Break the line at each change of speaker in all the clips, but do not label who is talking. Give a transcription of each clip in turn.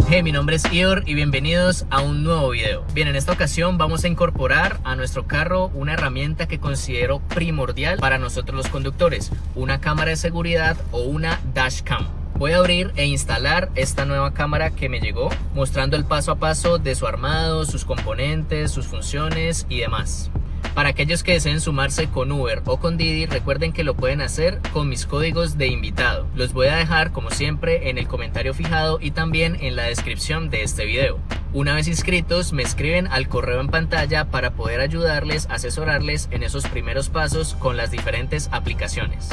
Hey, mi nombre es Ior y bienvenidos a un nuevo video. Bien, en esta ocasión vamos a incorporar a nuestro carro una herramienta que considero primordial para nosotros los conductores, una cámara de seguridad o una dashcam. Voy a abrir e instalar esta nueva cámara que me llegó, mostrando el paso a paso de su armado, sus componentes, sus funciones y demás. Para aquellos que deseen sumarse con Uber o con Didi, recuerden que lo pueden hacer con mis códigos de invitado. Los voy a dejar, como siempre, en el comentario fijado y también en la descripción de este video. Una vez inscritos, me escriben al correo en pantalla para poder ayudarles, asesorarles en esos primeros pasos con las diferentes aplicaciones.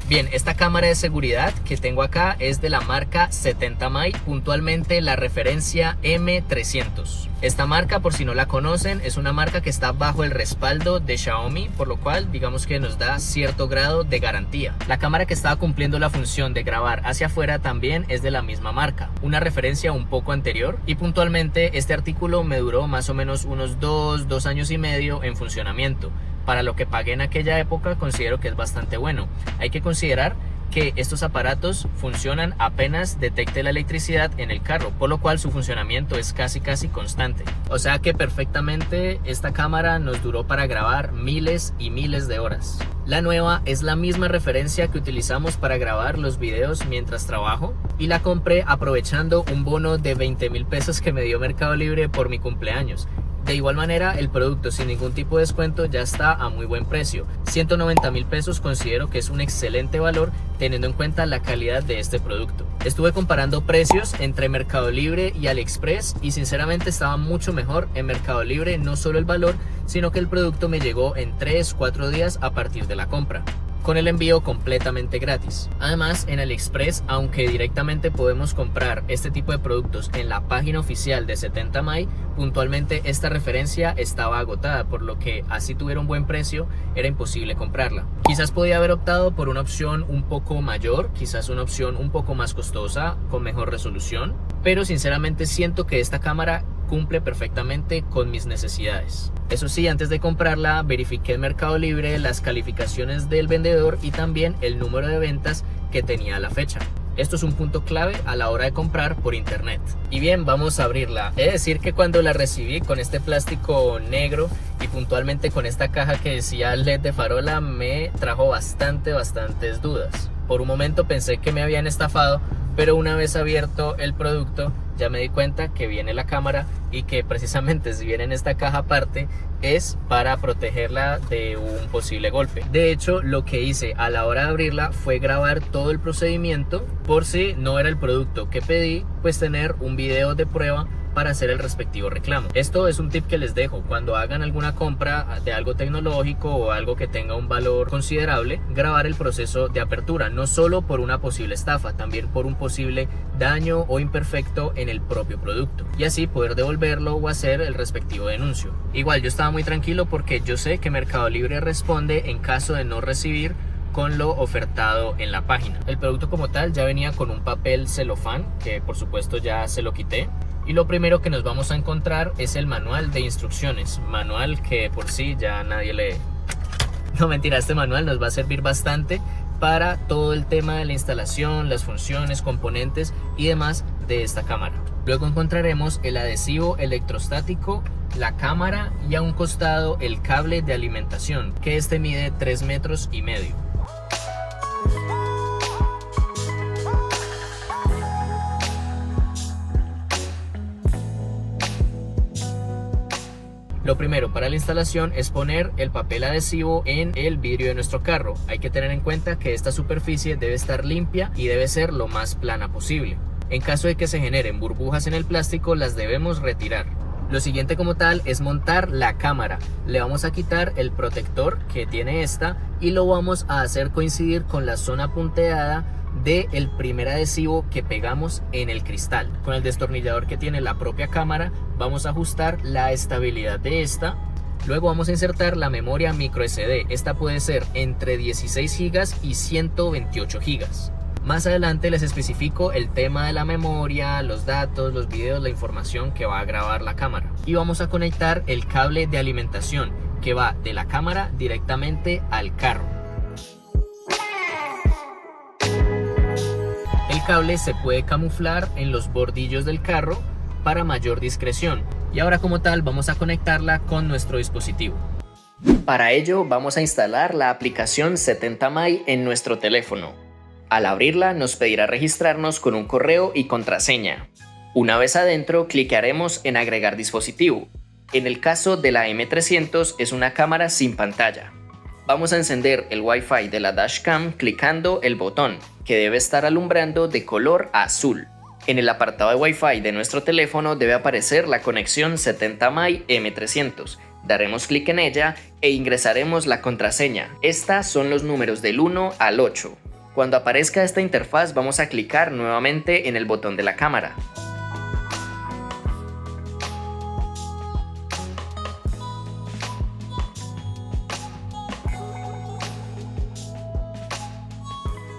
Bien, esta cámara de seguridad que tengo acá es de la marca 70mai, puntualmente la referencia M300. Esta marca, por si no la conocen, es una marca que está bajo el respaldo de Xiaomi, por lo cual digamos que nos da cierto grado de garantía. La cámara que estaba cumpliendo la función de grabar hacia afuera también es de la misma marca, una referencia un poco anterior, y puntualmente este artículo me duró más o menos unos 2 años y medio en funcionamiento. Para lo que pagué en aquella época considero que es bastante bueno. Hay que considerar que estos aparatos funcionan apenas detecte la electricidad en el carro, por lo cual su funcionamiento es casi constante. O sea que perfectamente esta cámara nos duró para grabar miles y miles de horas. La nueva es la misma referencia que utilizamos para grabar los videos mientras trabajo y la compré aprovechando un bono de 20.000 pesos que me dio Mercado Libre por mi cumpleaños. De igual manera, el producto sin ningún tipo de descuento ya está a muy buen precio. 190.000 pesos considero que es un excelente valor teniendo en cuenta la calidad de este producto. Estuve comparando precios entre Mercado Libre y AliExpress y sinceramente estaba mucho mejor en Mercado Libre, no solo el valor, sino que el producto me llegó en 3-4 días a partir de la compra, con el envío completamente gratis. Además, en AliExpress, aunque directamente podemos comprar este tipo de productos en la página oficial de 70mai, puntualmente esta referencia estaba agotada, por lo que así tuviera un buen precio, era imposible comprarla. Quizás podía haber optado por una opción un poco mayor, quizás una opción un poco más costosa, con mejor resolución, pero sinceramente siento que esta cámara cumple perfectamente con mis necesidades. Eso sí, antes de comprarla verifiqué en Mercado Libre las calificaciones del vendedor y también el número de ventas que tenía a la fecha. Esto es un punto clave a la hora de comprar por internet. Y bien, vamos a abrirla. He de decir que cuando la recibí con este plástico negro y puntualmente con esta caja que decía LED de farola, me trajo bastantes dudas. Por un momento pensé que me habían estafado, pero una vez abierto el producto ya me di cuenta que viene la cámara y que precisamente si viene en esta caja aparte es para protegerla de un posible golpe. De hecho, lo que hice a la hora de abrirla fue grabar todo el procedimiento por si no era el producto que pedí, pues tener un video de prueba para hacer el respectivo reclamo. Esto es un tip que les dejo: cuando hagan alguna compra de algo tecnológico o algo que tenga un valor considerable, grabar el proceso de apertura, no solo por una posible estafa, también por un posible daño o imperfecto en el propio producto, y así poder devolverlo o hacer el respectivo denuncio. Igual yo estaba muy tranquilo porque yo sé que Mercado Libre responde en caso de no recibir con lo ofertado en la página. El producto como tal ya venía con un papel celofán que por supuesto ya se lo quité. Y lo primero que nos vamos a encontrar es el manual de instrucciones, manual que por sí ya nadie lee. No, mentira, este manual nos va a servir bastante para todo el tema de la instalación, las funciones, componentes y demás de esta cámara. Luego encontraremos el adhesivo electrostático, la cámara y a un costado el cable de alimentación, que este mide 3,5 metros. Lo primero para la instalación es poner el papel adhesivo en el vidrio de nuestro carro. Hay que tener en cuenta que esta superficie debe estar limpia y debe ser lo más plana posible. En caso de que se generen burbujas en el plástico, las debemos retirar. Lo siguiente como tal es montar la cámara. Le vamos a quitar el protector que tiene esta y lo vamos a hacer coincidir con la zona punteada del primer adhesivo que pegamos en el cristal. Con el destornillador que tiene la propia cámara vamos a ajustar la estabilidad de esta. Luego vamos a insertar la memoria micro SD. Esta puede ser entre 16 GB y 128 GB. Más adelante les especifico el tema de la memoria, los datos, los videos, la información que va a grabar la cámara. Y vamos a conectar el cable de alimentación que va de la cámara directamente al carro. El cable se puede camuflar en los bordillos del carro para mayor discreción. Y ahora como tal vamos a conectarla con nuestro dispositivo. Para ello vamos a instalar la aplicación 70My en nuestro teléfono. Al abrirla nos pedirá registrarnos con un correo y contraseña. Una vez adentro clicaremos en agregar dispositivo. En el caso de la M300 es una cámara sin pantalla. Vamos a encender el Wi-Fi de la dashcam clicando el botón, que debe estar alumbrando de color azul. En el apartado de Wi-Fi de nuestro teléfono debe aparecer la conexión 70My M300. Daremos clic en ella e ingresaremos la contraseña. Estas son los números del 1 al 8. Cuando aparezca esta interfaz vamos a clicar nuevamente en el botón de la cámara.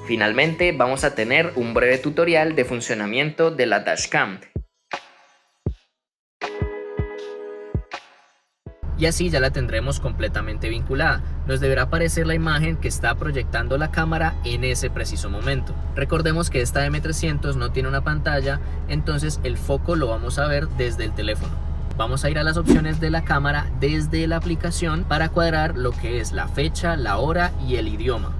Finalmente vamos a tener un breve tutorial de funcionamiento de la dashcam. Y así ya la tendremos completamente vinculada. Nos deberá aparecer la imagen que está proyectando la cámara en ese preciso momento. Recordemos que esta M300 no tiene una pantalla, entonces el foco lo vamos a ver desde el teléfono. Vamos a ir a las opciones de la cámara desde la aplicación para cuadrar lo que es la fecha, la hora y el idioma.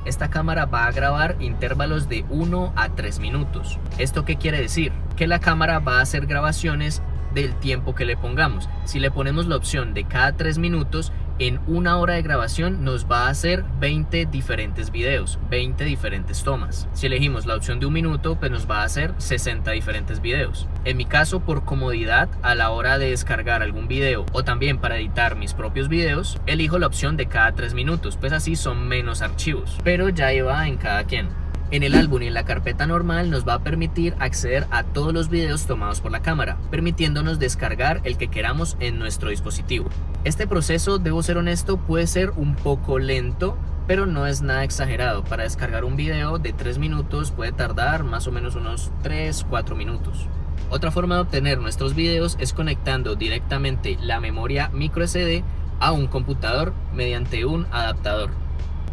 Esta cámara va a grabar intervalos de 1 a 3 minutos. ¿Esto qué quiere decir? Que la cámara va a hacer grabaciones del tiempo que le pongamos. Si le ponemos la opción de cada 3 minutos, en una hora de grabación nos va a hacer 20 diferentes videos, 20 diferentes tomas. Si elegimos la opción de 1 minuto, pues nos va a hacer 60 diferentes videos. En mi caso, por comodidad a la hora de descargar algún video o también para editar mis propios videos, elijo la opción de cada 3 minutos, pues así son menos archivos, pero ya va en cada quien. En el álbum y en la carpeta normal nos va a permitir acceder a todos los videos tomados por la cámara, permitiéndonos descargar el que queramos en nuestro dispositivo. Este proceso, debo ser honesto, puede ser un poco lento, pero no es nada exagerado. Para descargar un video de 3 minutos puede tardar más o menos unos 3-4 minutos. Otra forma de obtener nuestros videos es conectando directamente la memoria microSD a un computador mediante un adaptador.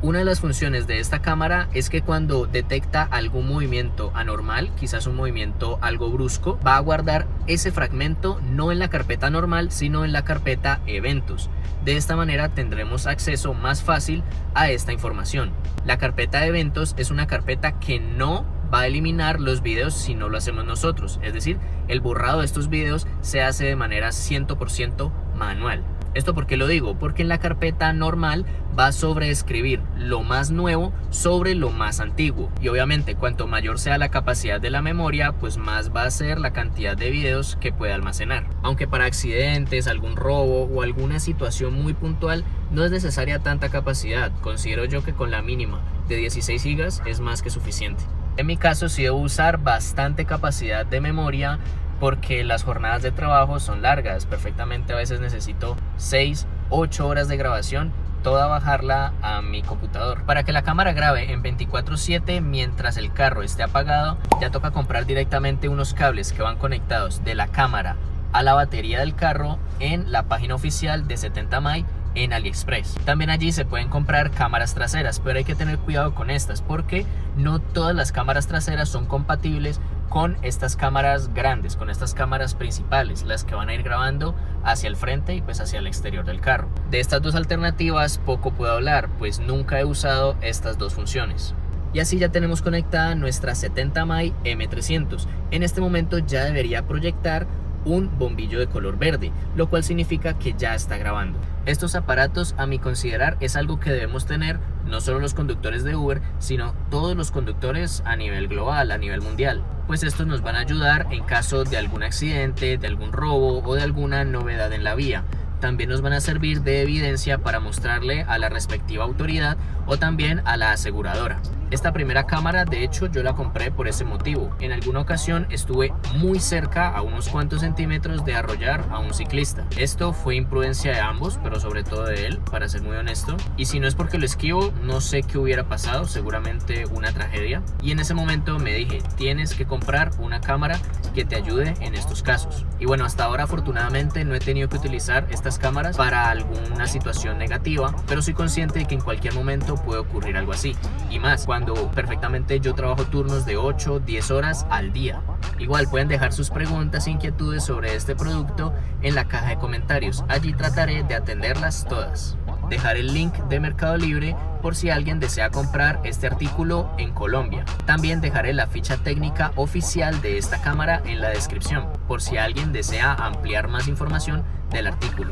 Una de las funciones de esta cámara es que cuando detecta algún movimiento anormal, quizás un movimiento algo brusco, va a guardar ese fragmento no en la carpeta normal, sino en la carpeta eventos. De esta manera tendremos acceso más fácil a esta información. La carpeta de eventos es una carpeta que no va a eliminar los videos si no lo hacemos nosotros, es decir, el borrado de estos videos se hace de manera 100% manual. ¿Esto por qué lo digo? Porque en la carpeta normal va a sobreescribir lo más nuevo sobre lo más antiguo. Y obviamente cuanto mayor sea la capacidad de la memoria, pues más va a ser la cantidad de videos que puede almacenar. Aunque para accidentes, algún robo o alguna situación muy puntual no es necesaria tanta capacidad. Considero yo que con la mínima de 16 GB es más que suficiente. En mi caso sí debo usar bastante capacidad de memoria, porque las jornadas de trabajo son largas. Perfectamente a veces necesito 6-8 horas de grabación, toda bajarla a mi computador. Para que la cámara grabe en 24/7 mientras el carro esté apagado, ya toca comprar directamente unos cables que van conectados de la cámara a la batería del carro en la página oficial de 70My en AliExpress. También allí se pueden comprar cámaras traseras, pero hay que tener cuidado con estas porque no todas las cámaras traseras son compatibles con estas cámaras grandes, con estas cámaras principales, las que van a ir grabando hacia el frente y pues hacia el exterior del carro. De estas dos alternativas poco puedo hablar, pues nunca he usado estas dos funciones. Y así ya tenemos conectada nuestra 70My M300. En este momento ya debería proyectar un bombillo de color verde, lo cual significa que ya está grabando. Estos aparatos, a mi considerar, es algo que debemos tener no solo los conductores de Uber, sino todos los conductores a nivel global, a nivel mundial, pues estos nos van a ayudar en caso de algún accidente, de algún robo o de alguna novedad en la vía. También nos van a servir de evidencia para mostrarle a la respectiva autoridad o también a la aseguradora. Esta primera cámara, de hecho, yo la compré por ese motivo. En alguna ocasión estuve muy cerca, a unos cuantos centímetros, de arrollar a un ciclista. Esto fue imprudencia de ambos, pero sobre todo de él, para ser muy honesto. Y si no es porque lo esquivo, no sé qué hubiera pasado, seguramente una tragedia. Y en ese momento me dije, tienes que comprar una cámara que te ayude en estos casos. Y bueno, hasta ahora afortunadamente no he tenido que utilizar estas cámaras para alguna situación negativa, pero soy consciente de que en cualquier momento puede ocurrir algo así. Y más, cuando cuando perfectamente yo trabajo turnos de 8, 10 horas al día. Igual pueden dejar sus preguntas e inquietudes sobre este producto en la caja de comentarios. Allí trataré de atenderlas todas. Dejaré el link de Mercado Libre por si alguien desea comprar este artículo en Colombia. También dejaré la ficha técnica oficial de esta cámara en la descripción, por si alguien desea ampliar más información del artículo.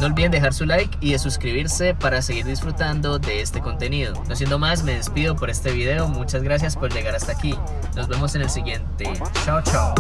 No olviden dejar su like y de suscribirse para seguir disfrutando de este contenido. No siendo más, me despido por este video. Muchas gracias por llegar hasta aquí. Nos vemos en el siguiente. Chao, chao.